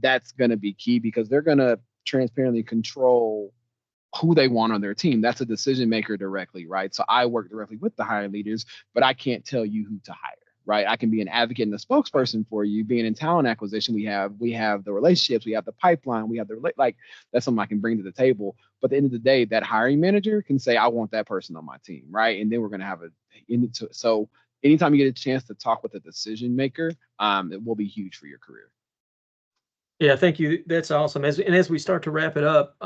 that's gonna be key, because they're gonna transparently control who they want on their team. That's a decision maker directly, right? So I work directly with the hiring leaders, but I can't tell you who to hire, right? I can be an advocate and a spokesperson for you. Being in talent acquisition, we have the relationships, we have the pipeline, we have like that's something I can bring to the table. But at the end of the day, that hiring manager can say, I want that person on my team, right? And then we're gonna have so anytime you get a chance to talk with a decision maker, it will be huge for your career.
Yeah, thank you. That's awesome. As we start to wrap it up,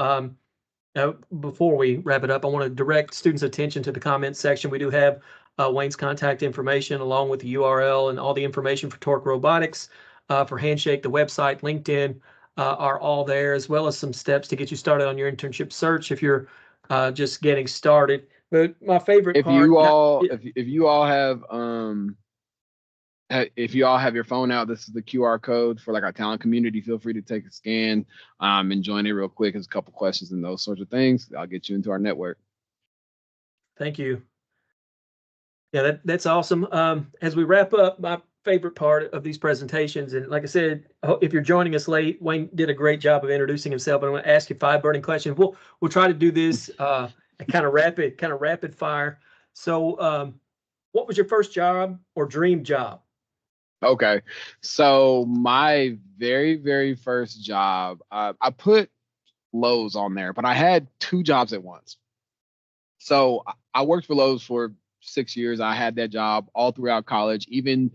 before we wrap it up, I want to direct students' attention to the comments section. We do have Wayne's contact information along with the URL and all the information for TORC Robotics, for Handshake, the website, LinkedIn are all there, as well as some steps to get you started on your internship search if you're just getting started. But my favorite part,
if you all have if you all have your phone out, this is the QR code for like our talent community. Feel free to take a scan and join it real quick. There's a couple questions and those sorts of things. I'll get you into our network.
Thank you. Yeah, that's awesome. As we wrap up, my favorite part of these presentations, and like I said, if you're joining us late, Wayne did a great job of introducing himself. But I'm going to ask you 5 burning questions. We'll try to do this kind of rapid fire. So, what was your first job or dream job?
Okay, so my very first job, I put Lowe's on there, but I had 2 jobs at once. So I worked for Lowe's for 6 years. I had that job all throughout college. Even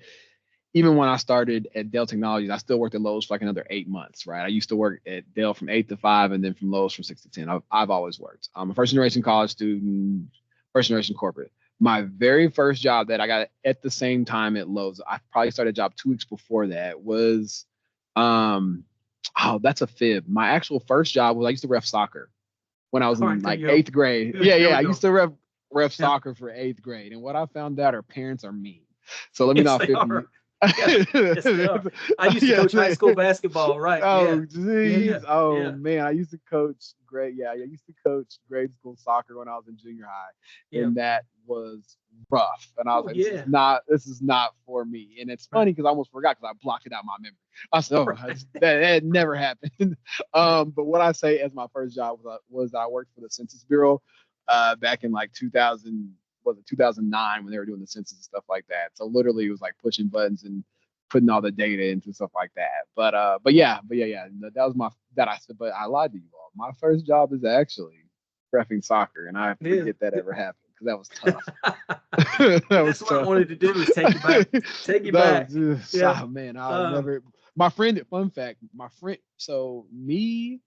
when I started at Dell Technologies, I still worked at Lowe's for like another 8 months, right? I used to work at Dell from 8 to 5, and then from Lowe's from 6 to 10. I've always worked. I'm a first generation college student, first generation corporate. My very first job that I got at the same time at Lowe's, I probably started a job 2 weeks before that, was, that's a fib. My actual first job was I used to ref soccer when I was in like 8th grade. Yeah, I used to ref soccer for 8th grade. And what I found out, our parents are mean. So let me not fit you.
Yes, I used to coach high school basketball, right?
Oh, geez. Man, I used to coach I used to coach grade school soccer when I was in junior high, and that was rough. And I was like, this is not for me. And it's funny because I almost forgot, because I blocked it out of my memory. I said, that never happened. But what I say as my first job was that I worked for the Census Bureau back in like 2009, when they were doing the census and stuff like that. So literally it was like pushing buttons and putting all the data into stuff like that. But yeah. That was but I lied to you all. My first job is actually reffing soccer, and I forget that ever happened, because that was tough.
That's what I wanted to do, is take you back. Take you back.
Oh man, I'll never. My friend, fun fact, so me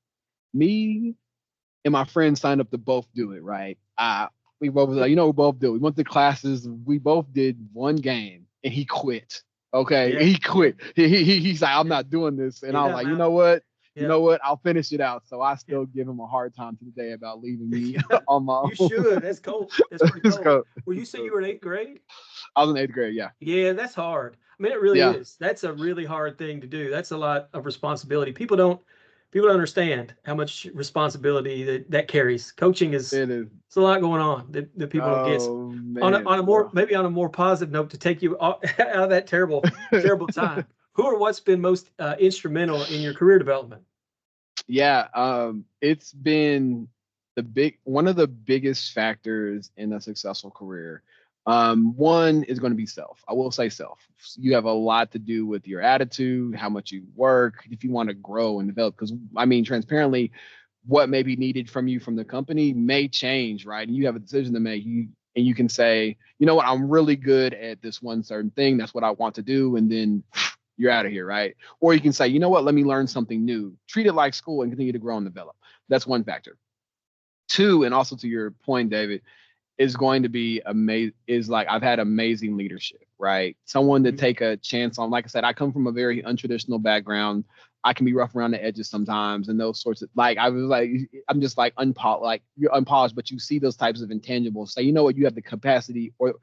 and my friend signed up to both do it, right? We both was like, we both do it. We went to classes. We both did 1 game, and he quit. Okay, he quit. He's like, I'm not doing this. And I was like, you know what? You know what? I'll finish it out. So I still give him a hard time to the day about leaving me on my own.
You should. That's cool. That's pretty cool. Well, you say you were in 8th grade?
I was in 8th grade, yeah.
Yeah, that's hard. I mean, it really is. That's a really hard thing to do. That's a lot of responsibility. People don't understand how much responsibility that carries. Coaching it's a lot going on that people don't get. On a more positive note, to take you out of that terrible time. Who or what's been most instrumental in your career development?
Yeah, it's been one of the biggest factors in a successful career. One is going to be self. I will say self. You have a lot to do with your attitude, how much you work, if you want to grow and develop. Because I mean, transparently, what may be needed from you from the company may change, right? And you have a decision to make. And you can say, you know what, I'm really good at this one certain thing. That's what I want to do, and then you're out of here, right? Or you can say, you know what, let me learn something new. Treat it like school and continue to grow and develop. That's one factor. 2, and also to your point, David, is going to be amazing. Is like I've had amazing leadership, right? Someone to take a chance on. Like I said, I come from a very untraditional background. I can be rough around the edges sometimes, and those sorts of like I was like I'm just like unpolished, like you're unpolished, but you see those types of intangibles. So you know what, you have the capacity or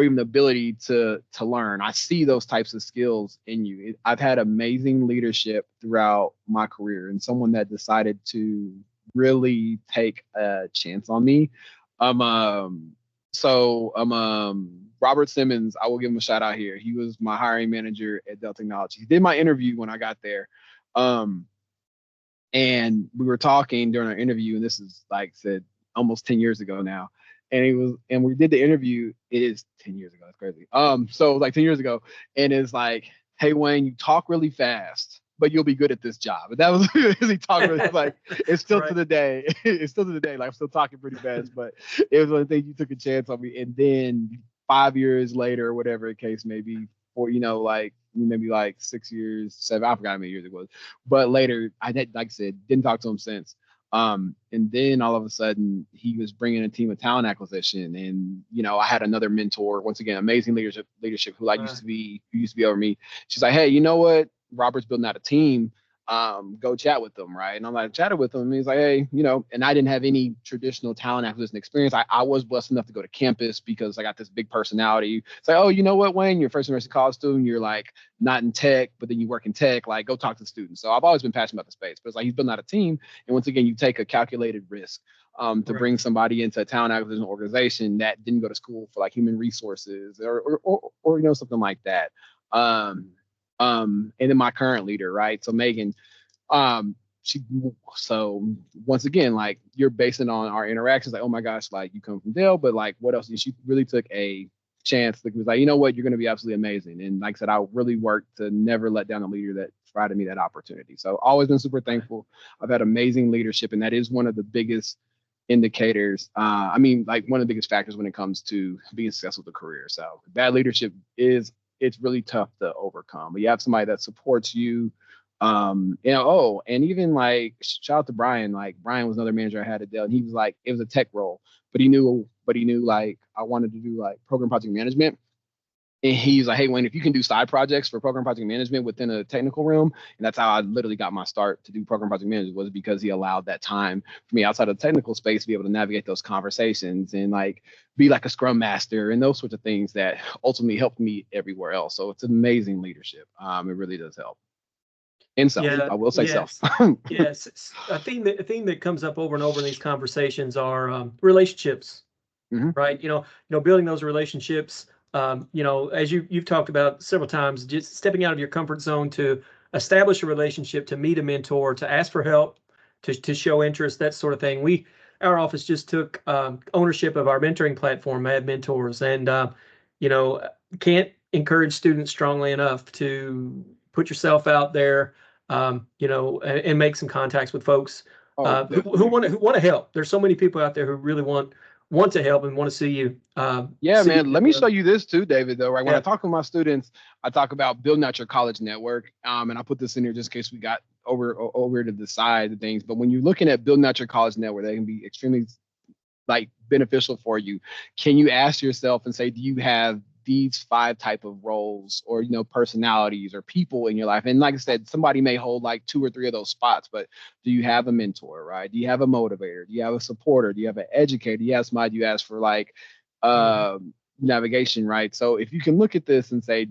even the ability to learn. I see those types of skills in you. I've had amazing leadership throughout my career, and someone that decided to really take a chance on me. Robert Simmons, I will give him a shout out here. He was my hiring manager at Dell Technologies. He did my interview when I got there. And we were talking during our interview, and this is like I said, almost 10 years ago now. And we did the interview. It is 10 years ago. That's crazy. So it was like 10 years ago, and it's like, hey Wayne, you talk really fast, but you'll be good at this job. And that was he talked really like it's still
Right.
to the day. It's still to the day. Like I'm still talking pretty fast, but it was one thing, you took a chance on me. And then 5 years later, or whatever the case may be, or like maybe like 6 years, seven, I forgot how many years it was. But later, like I said, didn't talk to him since. And then all of a sudden, he was bringing a team of talent acquisition, and I had another mentor, once again, amazing leadership who used to be over me. She's like, hey, you know what? Robert's building out a team. Go chat with them, right? And I'm like, chatted with him, and he's like, hey, and I didn't have any traditional talent acquisition experience. I was blessed enough to go to campus because I got this big personality. It's like, oh, you know what, Wayne, you're first semester college student, you're like not in tech, but then you work in tech, like go talk to the students. So I've always been passionate about the space, but it's like he's building out a team, and once again, you take a calculated risk to bring somebody into a talent acquisition organization that didn't go to school for like human resources or something like that. And then my current leader, right? So Megan, so once again, like you're basing on our interactions, like, oh my gosh, like you come from Dell, but like what else? And she really took a chance. Like, was like, you know what, you're going to be absolutely amazing. And like I said, I really worked to never let down a leader that provided me that opportunity. So always been super thankful. I've had amazing leadership, and that is one of the biggest indicators. Like one of the biggest factors when it comes to being successful with a career. So bad leadership it's really tough to overcome. But you have somebody that supports you. And even like shout out to Brian. Like Brian was another manager I had at Dell, and he was like, it was a tech role, but he knew like I wanted to do like program project management. And he's like, hey, Wayne, if you can do side projects for program project management within a technical realm, and that's how I literally got my start to do program project management, was because he allowed that time for me outside of the technical space to be able to navigate those conversations and like be like a scrum master and those sorts of things that ultimately helped me everywhere else. So it's amazing leadership. It really does help. And self,
Yeah.
I will say
Yes.
self.
Yes. A theme that comes up over and over in these conversations are relationships. Right? Building those relationships. As you've talked about several times, just stepping out of your comfort zone to establish a relationship, to meet a mentor, to ask for help, to show interest, that sort of thing. Our office just took ownership of our mentoring platform, Mad Mentors, and can't encourage students strongly enough to put yourself out there, and make some contacts with folks who want to help. There's so many people out there who really want to help and want to see you.
Man. Let me show you this too, David, though, right? When
Yeah.
I talk to my students, I talk about building out your college network. And I put this in here just in case we got over to the side of things. But when you're looking at building out your college network, that can be extremely like beneficial for you. Can you ask yourself and say, do you have these 5 type of roles or personalities or people in your life? And like I said, somebody may hold like 2 or 3 of those spots, but do you have a mentor, right? Do you have a motivator? Do you have a supporter? Do you have an educator? Do you have somebody you ask for like navigation, right? So if you can look at this and say,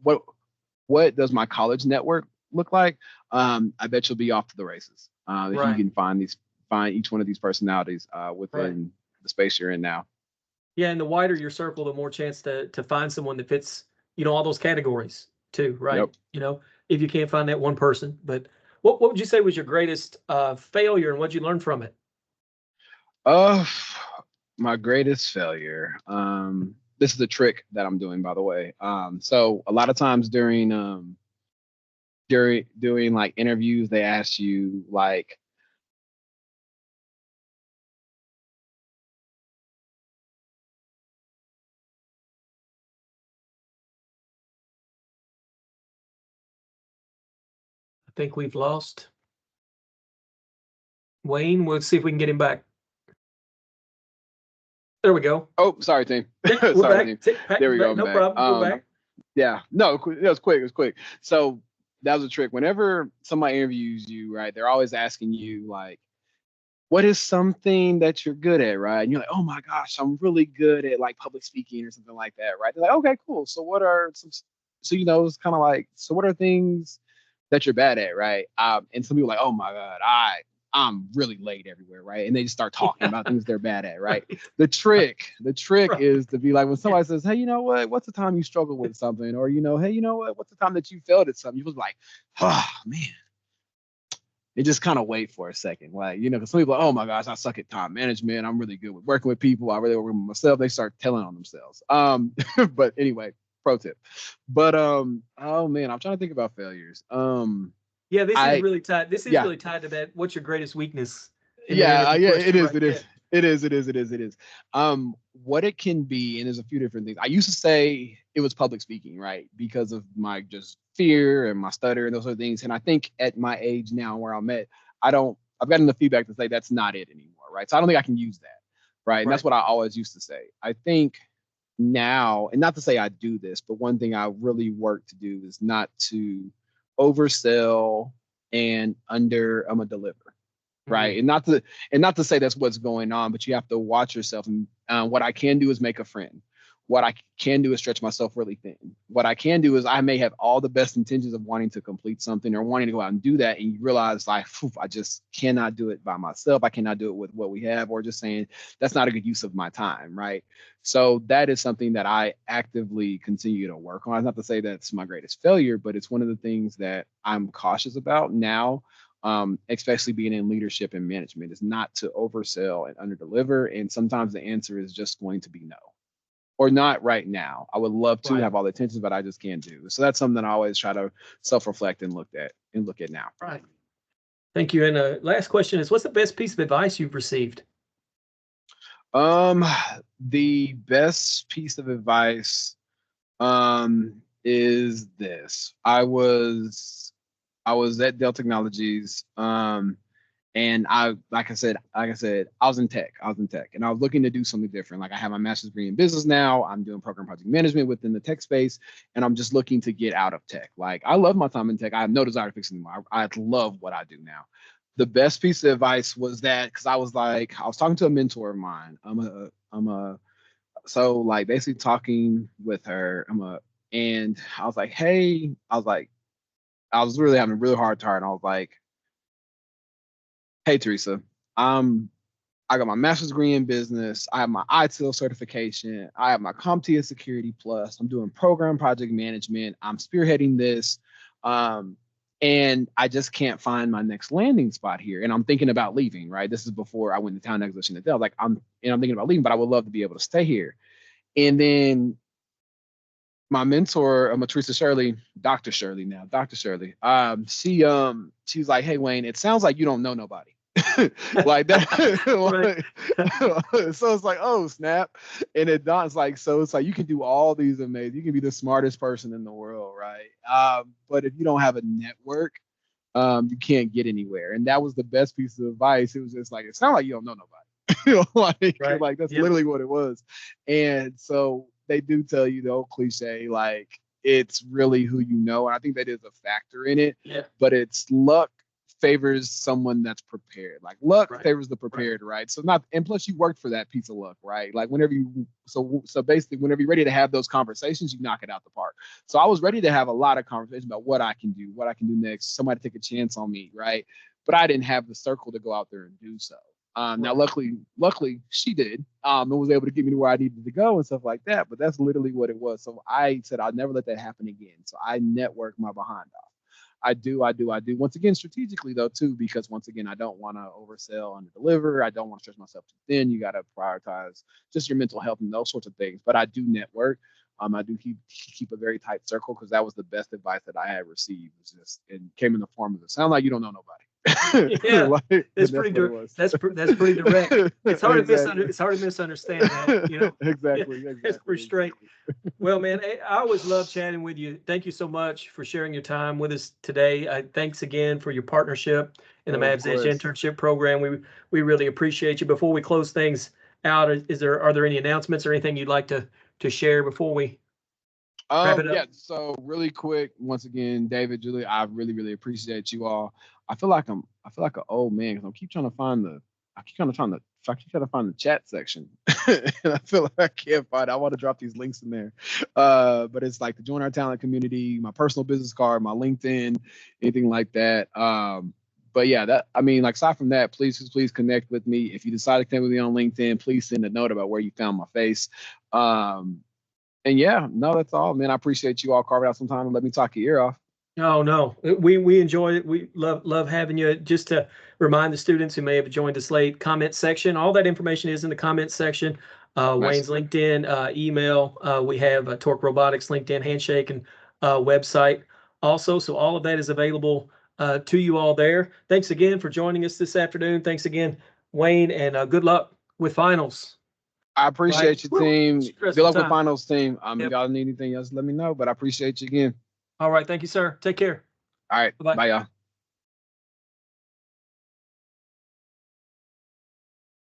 what does my college network look like? I bet you'll be off to the races if you can find each one of these personalities within the space you're in now.
Yeah, and the wider your circle, the more chance to find someone that fits, all those categories too, right?
Yep.
If you can't find that one person. But what would you say was your greatest failure, and what'd you learn from it?
My greatest failure. This is a trick that I'm doing, by the way. So a lot of times during doing like interviews, they ask you like,
I think we've lost Wayne. We'll see if we can get him back. There we go.
Oh, sorry, team.
We're
Sorry,
back.
team. There we go. I'm
No
back.
problem. We're back.
Yeah, no, it was quick. It was quick. So that was a trick. Whenever somebody interviews you, right, they're always asking you like, what is something that you're good at, right? And you're like, oh my gosh, I'm really good at like public speaking or something like that, right? They're like, okay, cool. So what are some, so it's kind of like, so what are things that you're bad at, right? And some people are like, oh my God, I'm really late everywhere, right? And they just start talking about things they're bad at, right? The trick
Right.
is to be like, when somebody says, hey, you know what? What's the time you struggle with something? Or, hey, you know what? What's the time that you failed at something? You was like, oh man. And just kind of wait for a second. Like, because some people are, oh my gosh, I suck at time management. I'm really good with working with people. I really work with myself. They start telling on themselves. But anyway, pro tip. But oh man, I'm trying to think about failures.
Yeah, this is
I
really tied. This is
yeah,
really tied to that. What's your greatest weakness in that
yeah,
interview
yeah,
question,
it is,
right?
it is. It is, it is, it is, it is. What it can be, and there's a few different things. I used to say it was public speaking, right? Because of my just fear and my stutter and those sort of things. And I think at my age now where I'm at, I've gotten the feedback to say that's not it anymore, right? So I don't think I can use that, right? And that's
Right.
what I always used to say. I think now, and not to say I do this, but one thing I really work to do is not to oversell and I'm a deliver, right? And not to say that's what's going on, but you have to watch yourself. And what I can do is make a friend. What I can do is stretch myself really thin. What I can do is I may have all the best intentions of wanting to complete something or wanting to go out and do that, and you realize like, I just cannot do it by myself. I cannot do it with what we have, or just saying that's not a good use of my time, right? So that is something that I actively continue to work on. It's not to say that's my greatest failure, but it's one of the things that I'm cautious about now, especially being in leadership and management, is not to oversell and underdeliver. And sometimes the answer is just going to be no, or not right now. I would love to
Right.
have all the attention, but I just can't do. So that's something that I always try to self-reflect and look at now.
Right. Thank you. And last question is, what's the best piece of advice you've received?
Um, the best piece of advice is this. I was at Dell Technologies, and like I said, I was in tech. And I was looking to do something different. Like I have my master's degree in business now. I'm doing program project management within the tech space, and I'm just looking to get out of tech. Like I love my time in tech. I have no desire to fix it anymore. I love what I do now. The best piece of advice was that, because I was talking to a mentor of mine. So like basically talking with her. And I was like, hey, I was really having a really hard time. And I was like, hey, Teresa, I got my master's degree in business. I have my ITIL certification. I have my CompTIA Security Plus. I'm doing program project management. I'm spearheading this. And I just can't find my next landing spot here. And I'm thinking about leaving, right? This is before I went to talent acquisition at Dell. Like I'm thinking about leaving, but I would love to be able to stay here. And then my mentor, Teresa Shirley, Dr. Shirley now, Dr. Shirley, she was like, hey Wayne, it sounds like you don't know nobody. Like that. So it's like, oh snap. And it's like, so it's like you can do all these amazing, you can be the smartest person in the world, right? But if you don't have a network, you can't get anywhere. And that was the best piece of advice. It was just like, it sounds like you don't know nobody.
Right.
Like that's
Yep.
literally what it was. And so they do tell you the old cliche, like it's really who you know. And I think that is a factor in it.
Yeah.
But it's luck favors someone that's prepared. Like luck
Right.
favors the prepared, right? So not, and plus you worked for that piece of luck, right? Like whenever you, so basically whenever you're ready to have those conversations, you knock it out the park. So I was ready to have a lot of conversations about what I can do next, somebody take a chance on me, right? But I didn't have the circle to go out there and do so. Now, luckily, she did, and was able to get me to where I needed to go and stuff like that. But that's literally what it was. So I said I'll never let that happen again. So I network my behind off. I do. Once again, strategically though too, because once again, I don't want to oversell and deliver. I don't want to stretch myself too thin. You got to prioritize just your mental health and those sorts of things. But I do network. I do keep a very tight circle, because that was the best advice that I had received. It came in the form of, it sound like you don't know nobody.
Yeah,
Like,
that's pretty direct. That's pretty direct. It's hard to misunderstand that.
Exactly.
It's pretty straight. Well, man, I always love chatting with you. Thank you so much for sharing your time with us today. Thanks again for your partnership in the Mavs Edge internship program. We really appreciate you. Before we close things out, are there any announcements or anything you'd like to share before we wrap it up?
Yeah, so really quick, once again, David, Julie, I really, really appreciate you all. I feel like an old man because I keep trying to find the chat section. And I feel like I can't find it. I want to drop these links in there. But it's like to join our talent community, my personal business card, my LinkedIn, anything like that. But yeah, like aside from that, please connect with me. If you decide to connect with me on LinkedIn, please send a note about where you found my face. And yeah, no, that's all, man. I appreciate you all carving out some time to let me talk your ear off.
Oh no, we enjoy it. We love having you. Just to remind the students who may have joined us late, comment section. All that information is in the comment section.
Nice.
Wayne's LinkedIn, email. We have a TORC Robotics LinkedIn handshake and website also. So all of that is available to you all there. Thanks again for joining us this afternoon. Thanks again, Wayne, and good luck with finals.
I appreciate you, team. Good luck with finals, team.
Yep.
If y'all need anything else, let me know. But I appreciate you again.
All right. Thank you, sir. Take care.
All right. Bye, y'all.